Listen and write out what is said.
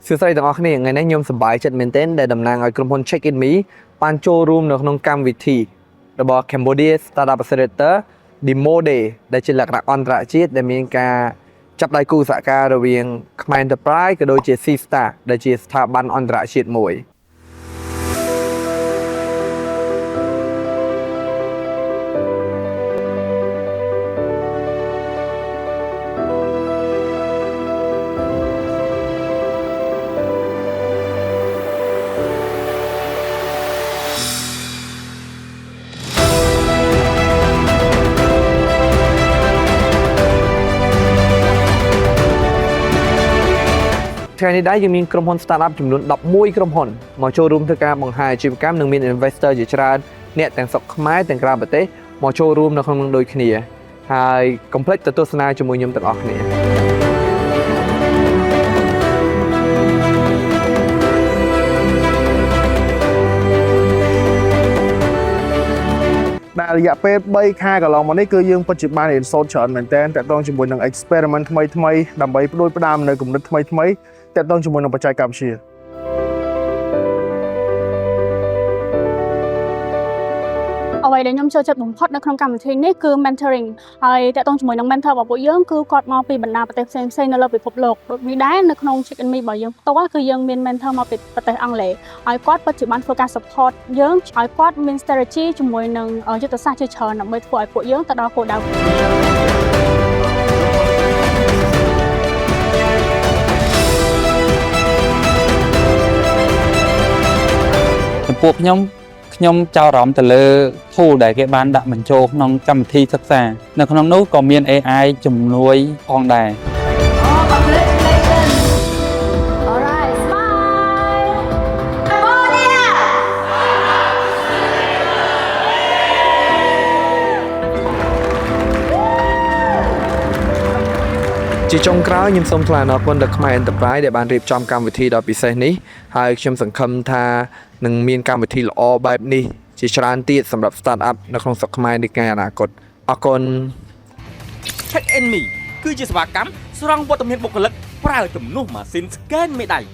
សួស្តីទាំងអស់គ្នាថ្ងៃនេះខ្ញុំសប្បាយចិត្តមែនទែនដែលតំណាងឲ្យក្រុមហ៊ុន Check In Me បានចូលរួមនៅក្នុងកម្មវិធីរបស់ Cambodia Startup Accelerator Demo Day ដែលជាលក្ខណៈអន្តរជាតិដែលមានការចាប់ដៃគូសហការរវាង Khmer Enterprise ក៏ដូចជា C-Star ដែលជាស្ថាប័នអន្តរជាតិមួយថ្ងៃនេះដែរយើងមានក្រុមហ៊ុន Startup ចំនួន11ក្រុមហ៊ុនមកចូលរួមធ្វើការបង្ហាញអាជីវកម្មនិងមាន Investor ជាច្រើនអ្នកទាំងស្រុកខ្មែរទាំងក្រៅប្រទេសមកចូលរួមនៅក្នុងនឹងដូចគ្នាហើយកុំភ្លេចទៅទស្សនាជាមួយខ្ញុំទាំងអស់គ្នាដែលរយៈពេល3ខែកន្លងមកនេះគឺយើងពិតជាបានរៀនសូត្រច្រើនមែនទែនតាក់ទងជាមួយនឹង experiment ថ្មីៗដើម្បីផ្ដួចផ្ដើមនៅគំនិតថ្មីៗតាក់ទងជាមួយនឹងបច្ចេកវិទ្យាអ្វីដែលខ្ញុំចូលចិត្តបំផុតនៅក្នុងកម្មវិធីនេះគឺ mentoring ហើយតាក់ទងជាមួយនឹង mentor របស់ពួកយើងគឺគាត់មកពីបណ្ដាប្រទេសផ្សេងៗនៅលើពិភពលោកដូចនេះដែរនៅក្នុង Check In Me របស់យើងផ្ទាល់គឺយើងមាន mentor មកពីប្រទេសអង់គ្លេសហើយគាត់ពិតជាបានធ្វើការ support យើងហើយគាត់មាន strategy ជាមួយនឹងយុទ្ធសាស្ត្រជាច្រើនដើម្បីធ្វើឲ្យពួកយើងទៅដល់គោលដៅចំពោះខ្ញុំចោទអារម្មណ៍ទៅលើ tool ដែលគេបានដាក់បញ្ចូលក្នុងកម្មវិធីសិក្សានៅក្នុងនោះក៏មាន AI ជំនួយផងដែរ ជាចុងក្រោយខ្ញុំសូមថ្លែងអរគុណដល់ Khmer Enterprise ដែលបានរៀបចំកម្មវិធីដ៏ពិសេសនេះហើយខ្ញុំសង្ឃឹមថានឹងមានកម្មវិធីល្អបែបនេះជាច្រើនទៀតសម្រាប់ Startup នៅក្នុងស្រុកខ្មែរនាពេលអនាគតអរគុណ Check In Me គឺជាសេវាកម្មស្រង់វត្តមានបុគ្គលិកប្រើជំនួសម៉ាស៊ីនស្កេនមេដៃ